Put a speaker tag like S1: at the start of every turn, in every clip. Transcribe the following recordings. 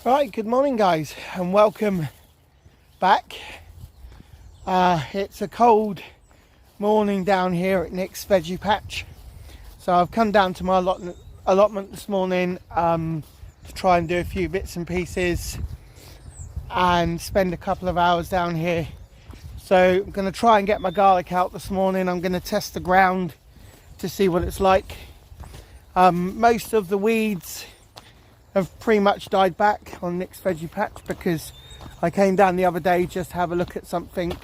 S1: Right, good morning guys and welcome back. It's a cold morning down here at Nick's veggie patch, so I've come down to my allotment this morning to try and do a few bits and pieces and spend a couple of hours down here. So I'm going to try and get my garlic out this morning. I'm going to test the ground to see what it's like. Most of the weeds have pretty much died back on Nick's veggie patch because I came down the other day just to have a look at something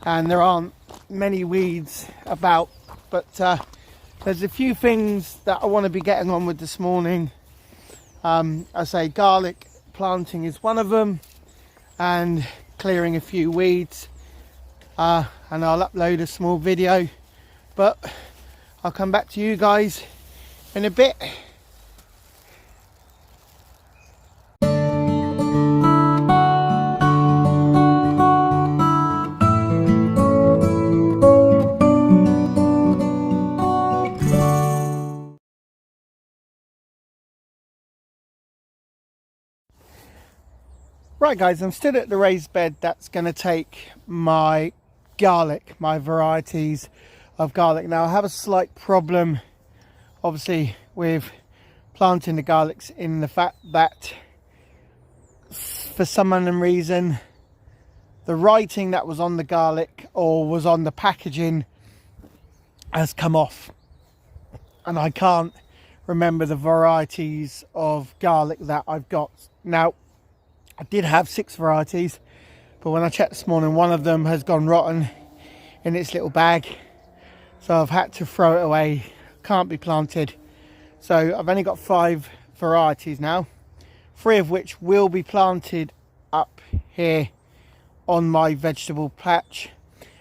S1: and there aren't many weeds about, but there's a few things that I want to be getting on with this morning. I say garlic planting is one of them, and clearing a few weeds, and I'll upload a small video, but I'll come back to you guys in a bit. Right guys, I'm still at the raised bed that's going to take my garlic, my varieties of garlic. Now I have a slight problem obviously with planting the garlics, in the fact that for some unknown reason the writing that was on the garlic or was on the packaging has come off, and I can't remember the varieties of garlic that I've got. Now I did have 6 varieties, but when I checked this morning, one of them has gone rotten in its little bag, so I've had to throw it away. Can't be planted. So I've only got 5 varieties now, 3 of which will be planted up here on my vegetable patch,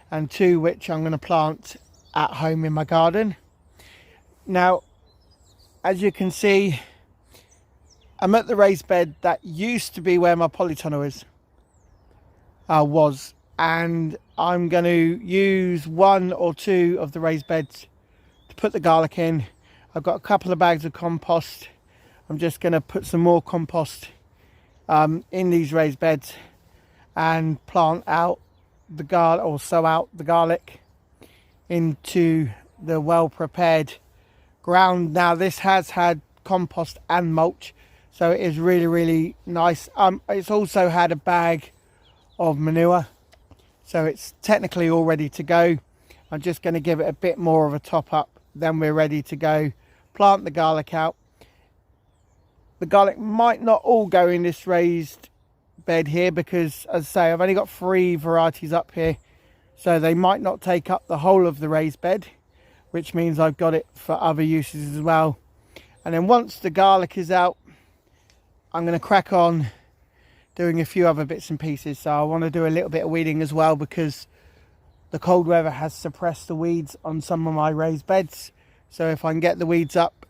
S1: and 2 which I'm going to plant at home in my garden. Now, as you can see, I'm at the raised bed that used to be where my polytunnel was, and I'm going to use 1 or 2 of the raised beds to put the garlic in. I've got a couple of bags of compost. I'm just going to put some more compost in these raised beds and plant out the garlic, or sow out the garlic into the well prepared ground. Now this has had compost and mulch, so it is really nice. It's also had a bag of manure, so it's technically all ready to go. I'm just going to give it a bit more of a top up, then we're ready to go plant the garlic out. The garlic might not all go in this raised bed here because, as I say, I've only got 3 varieties up here, so they might not take up the whole of the raised bed, which means I've got it for other uses as well. And then once the garlic is out, I'm going to crack on doing a few other bits and pieces. So I want to do a little bit of weeding as well, because the cold weather has suppressed the weeds on some of my raised beds. So if I can get the weeds up,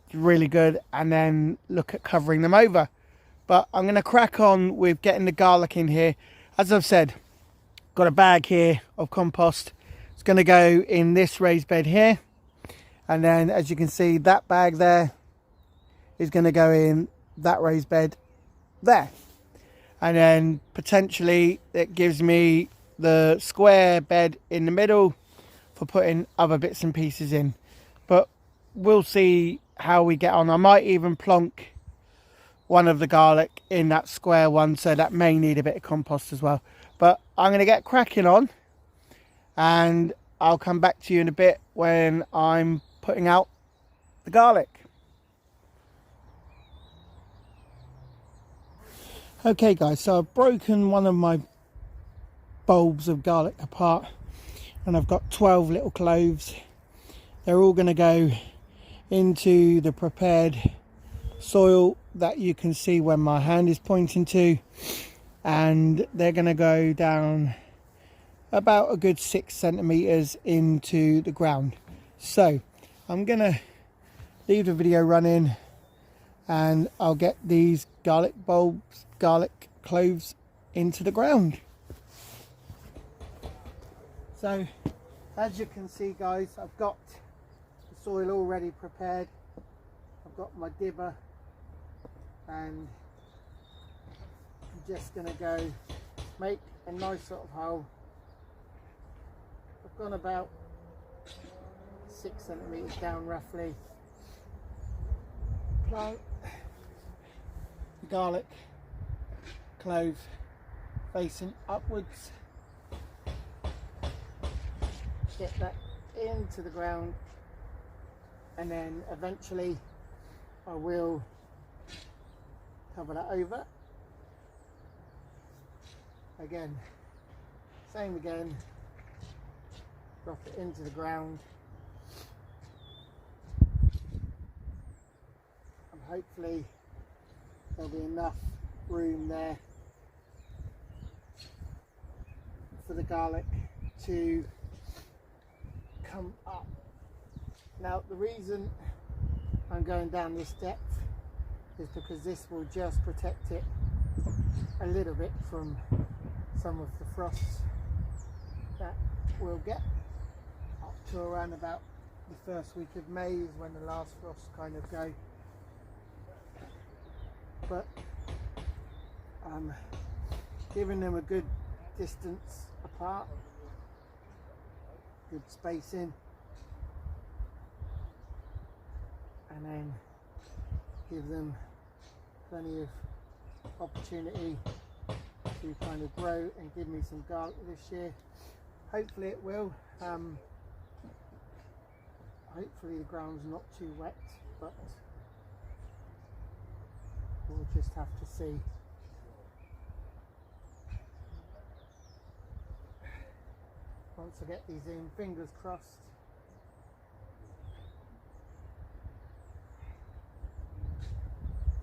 S1: it's really good, and then look at covering them over. But I'm going to crack on with getting the garlic in here. As I've said, got a bag here of compost. It's going to go in this raised bed here, and then as you can see, that bag there is going to go in that raised bed there, and then potentially it gives me the square bed in the middle for putting other bits and pieces in. But we'll see how we get on. I might even plonk one of the garlic in that square one, so that may need a bit of compost as well. But I'm going to get cracking on, and I'll come back to you in a bit when I'm putting out the garlic. Okay guys, so I've broken one of my bulbs of garlic apart, and I've got 12 little cloves. They're all going to go into the prepared soil that you can see when my hand is pointing to, and they're going to go down about a good 6 centimeters into the ground. So I'm going to leave the video running, and I'll get these garlic cloves into the ground. So as you can see guys, I've got the soil already prepared. I've got my dibber and I'm just going to go make a nice sort of hole. I've gone about 6 centimetres down roughly. Plant the garlic clove facing upwards. Get that into the ground, and then eventually I will cover that over. Again, same again, drop it into the ground, and hopefully there'll be enough room there for the garlic to come up. Now the reason I'm going down this depth is because this will just protect it a little bit from some of the frosts that we'll get up to around about the first week of May is when the last frosts kind of go. But I'm giving them a good distance apart, good spacing, and then give them plenty of opportunity to kind of grow and give me some garlic this year. Hopefully it will. Hopefully the ground's not too wet, but we'll just have to see. Once I get these in, fingers crossed.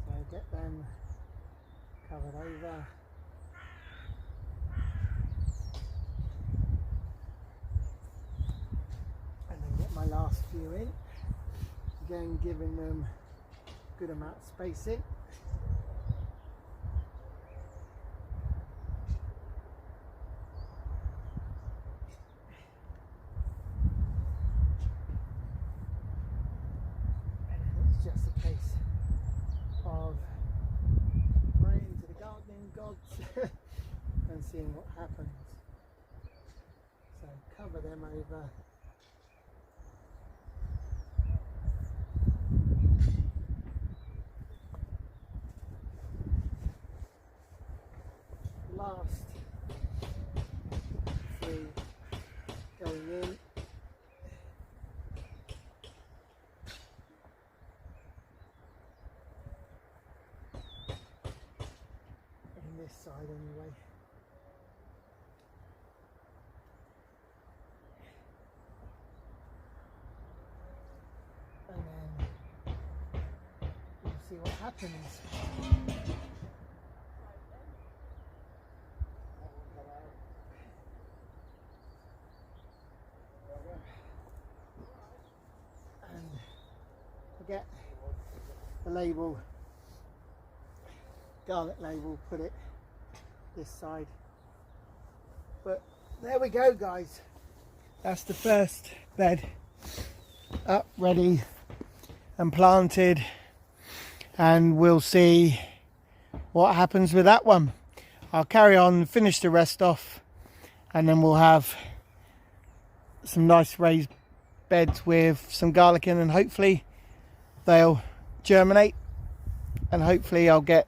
S1: So get them covered over. And then get my last few in. Again, giving them a good amount of spacing. Just a case of praying to the gardening gods and seeing what happens. So cover them over. Last 3 going in. This side anyway. And then we'll see what happens. And forget the label, garlic label, put it this side. But there we go, guys, that's the first bed up, ready and planted, and we'll see what happens with that one. I'll carry on, finish the rest off, and then we'll have some nice raised beds with some garlic in, and hopefully they'll germinate, and hopefully I'll get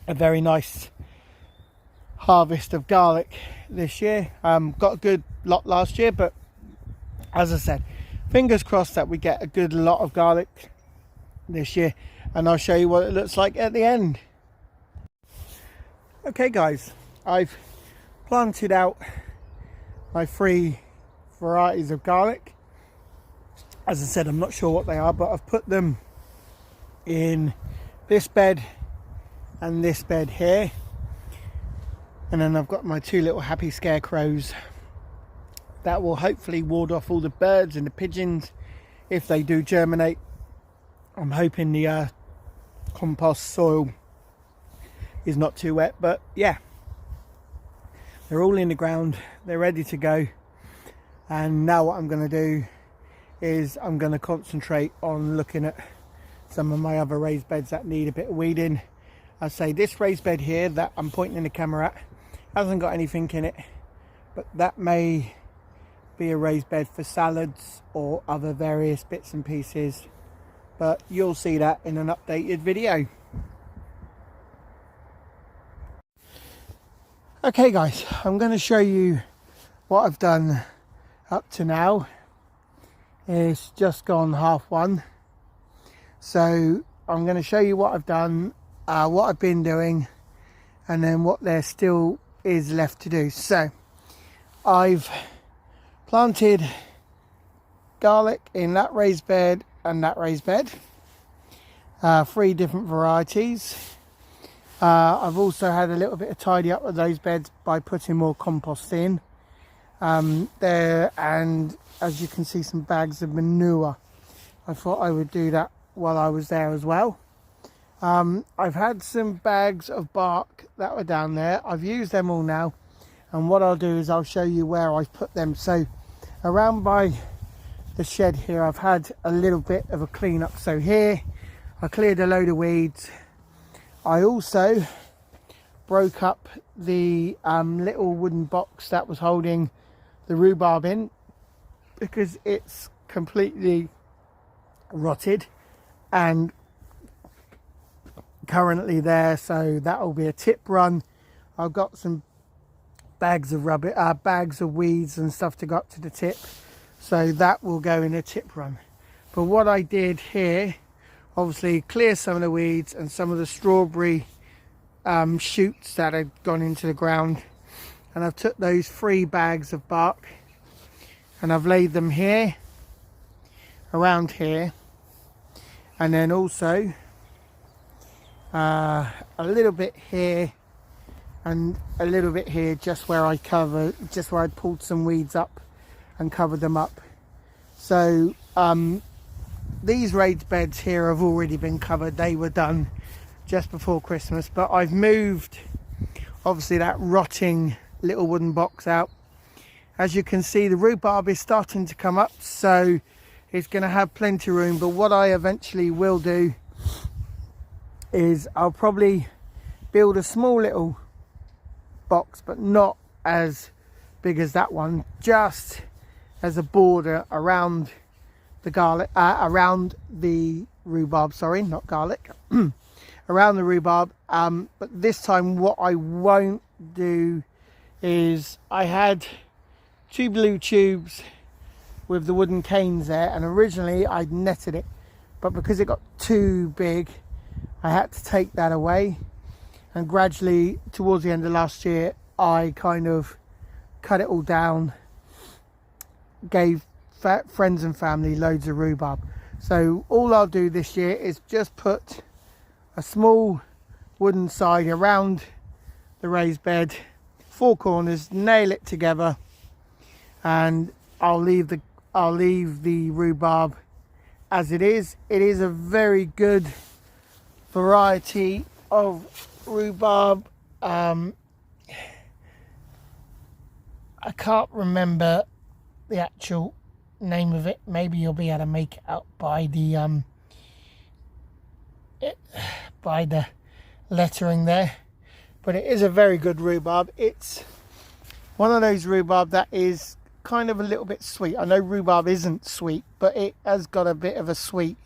S1: a very nice harvest of garlic this year. Got a good lot last year, but as I said, fingers crossed that we get a good lot of garlic this year, and I'll show you what it looks like at the end. Okay guys, I've planted out my 3 varieties of garlic. As I said, I'm not sure what they are, but I've put them in this bed and this bed here, and then I've got my 2 little happy scarecrows that will hopefully ward off all the birds and the pigeons if they do germinate. I'm hoping the compost soil is not too wet, but yeah, they're all in the ground, they're ready to go. And now what I'm going to do is I'm going to concentrate on looking at some of my other raised beds that need a bit of weeding. I say this raised bed here that I'm pointing the camera at hasn't got anything in it, but that may be a raised bed for salads or other various bits and pieces, but you'll see that in an updated video. Okay guys, I'm going to show you what I've done up to now. It's just gone 1:30, so I'm going to show you what I've done, what I've been doing, and then what there still is left to do. So I've planted garlic in that raised bed and that raised bed, 3 different varieties. I've also had a little bit of tidy up of those beds by putting more compost in there, and as you can see, some bags of manure. I thought I would do that while I was there as well. I've had some bags of bark that were down there. I've used them all now, and what I'll do is I'll show you where I've put them. So around by the shed here, I've had a little bit of a clean up. So here I cleared a load of weeds. I also broke up the little wooden box that was holding the rhubarb in, because it's completely rotted and currently there, so that will be a tip run. I've got some bags of rubbish, bags of weeds and stuff to go up to the tip, so that will go in a tip run. But what I did here, obviously clear some of the weeds and some of the strawberry shoots that had gone into the ground, and I've took those 3 bags of bark and I've laid them here, around here, and then also a little bit here and a little bit here, just where I pulled some weeds up and covered them up. So these raised beds here have already been covered. They were done just before Christmas, but I've moved obviously that rotting little wooden box out. As you can see, the rhubarb is starting to come up, so it's going to have plenty of room. But what I eventually will do is I'll probably build a small little box, but not as big as that one, just as a border around the garlic, around the rhubarb, sorry, not garlic, around the rhubarb. But this time what I won't do is, I had 2 blue tubes with the wooden canes there, and originally I'd netted it, but because it got too big I had to take that away, and gradually towards the end of last year I kind of cut it all down, gave friends and family loads of rhubarb. So all I'll do this year is just put a small wooden side around the raised bed, 4 corners, nail it together, and I'll leave the rhubarb as it is. It is a very good variety of rhubarb. I can't remember the actual name of it. Maybe you'll be able to make it out by the lettering there, but it is a very good rhubarb. It's one of those rhubarb that is kind of a little bit sweet. I know rhubarb isn't sweet, but it has got a bit of a sweet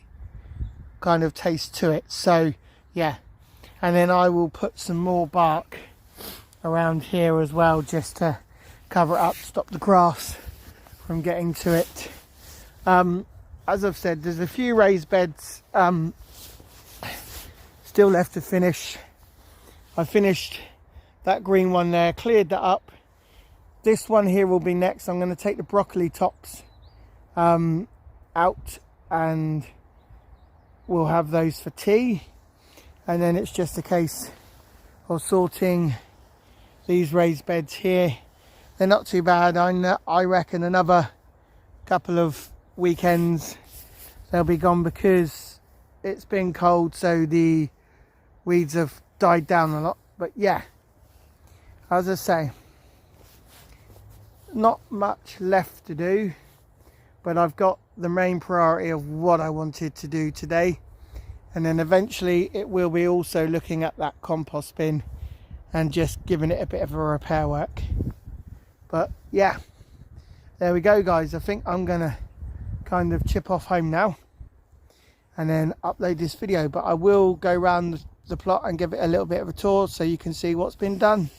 S1: kind of taste to it. So yeah, and then I will put some more bark around here as well, just to cover it up, stop the grass from getting to it. As I've said, there's a few raised beds still left to finish. I finished that green one there, cleared that up. This one here will be next. I'm going to take the broccoli tops out, and we'll have those for tea, and then it's just a case of sorting these raised beds here. They're not too bad. I reckon another couple of weekends they'll be gone, because it's been cold, so the weeds have died down a lot. But yeah, as I say, not much left to do, but I've got the main priority of what I wanted to do today, and then eventually it will be also looking at that compost bin and just giving it a bit of a repair work. But yeah, there we go guys. I think I'm gonna kind of chip off home now and then upload this video, but I will go around the plot and give it a little bit of a tour so you can see what's been done.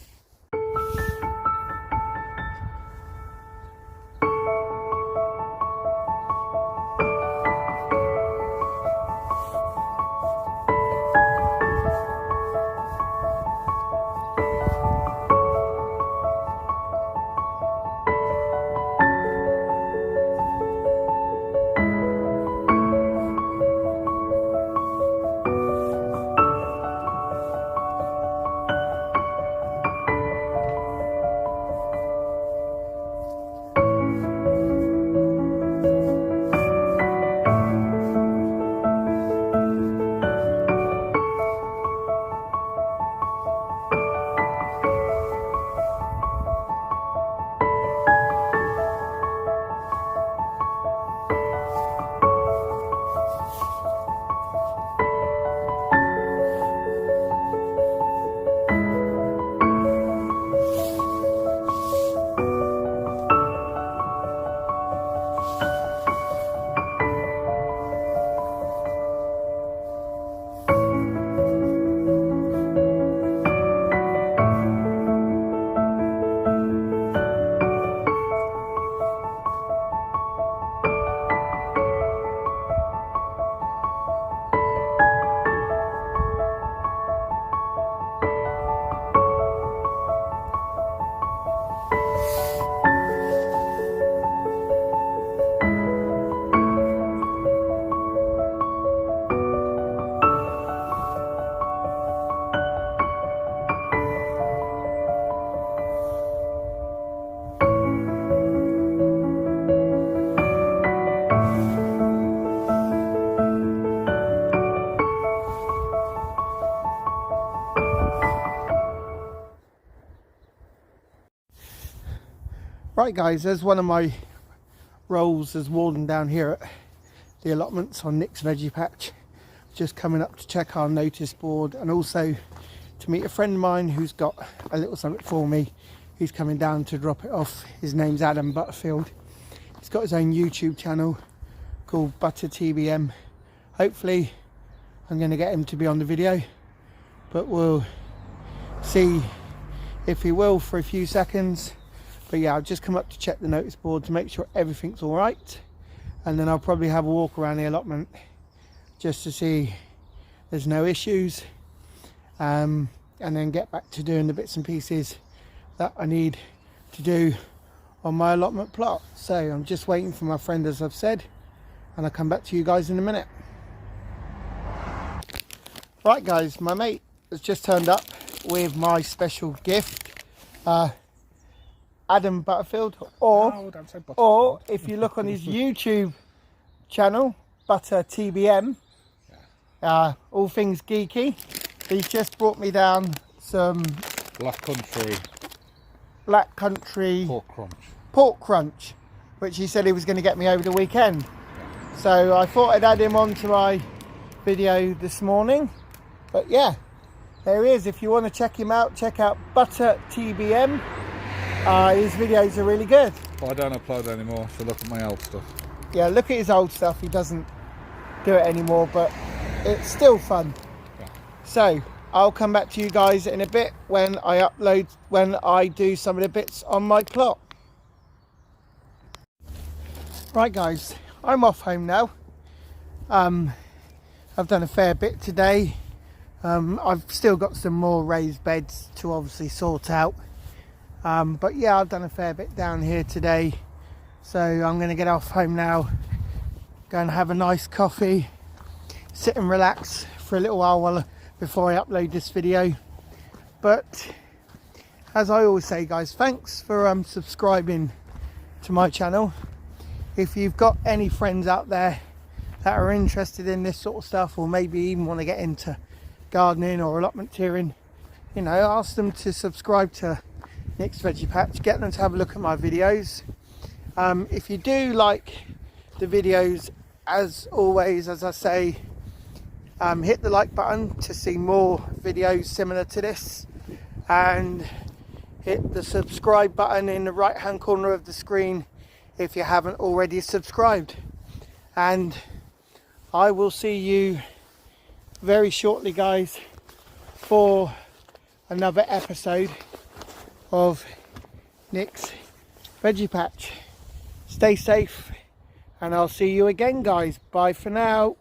S1: Right guys, as one of my roles as warden down here at the allotments on Nick's Veggie Patch, just coming up to check our notice board and also to meet a friend of mine who's got a little something for me. He's coming down to drop it off. His name's Adam Butterfield. He's got his own YouTube channel called Butter TBM. Hopefully I'm going to get him to be on the video, but we'll see if he will for a few seconds. But yeah, I've just come up to check the notice board to make sure everything's all right, and then I'll probably have a walk around the allotment just to see there's no issues, and then get back to doing the bits and pieces that I need to do on my allotment plot. So I'm just waiting for my friend, as I've said, and I'll come back to you guys in a minute. Right guys, my mate has just turned up with my special gift. Adam Butterfield, or if you look on his YouTube channel, Butter TBM, all things geeky, he's just brought me down some
S2: Black Country
S1: pork crunch, which he said he was going to get me over the weekend. So I thought I'd add him on to my video this morning. But yeah, there he is. If you want to check him out, check out Butter TBM. His videos are really good.
S2: But I don't upload anymore, so look at my old stuff.
S1: Yeah, look at his old stuff. He doesn't do it anymore, but it's still fun. Yeah. So I'll come back to you guys in a bit when I do some of the bits on my plot. Right guys, I'm off home now. I've done a fair bit today. I've still got some more raised beds to obviously sort out. But yeah, I've done a fair bit down here today, so I'm going to get off home now, go and have a nice coffee, sit and relax for a little while before I upload this video. But as I always say guys, thanks for subscribing to my channel. If you've got any friends out there that are interested in this sort of stuff, or maybe even want to get into gardening or allotment tiering, you know, ask them to subscribe to Nick's Veggie Patch, get them to have a look at my videos. If you do like the videos, as always, as I say, hit the like button to see more videos similar to this, and hit the subscribe button in the right hand corner of the screen if you haven't already subscribed. And I will see you very shortly, guys, for another episode of Nick's Veggie Patch. Stay safe, and I'll see you again, guys. Bye for now.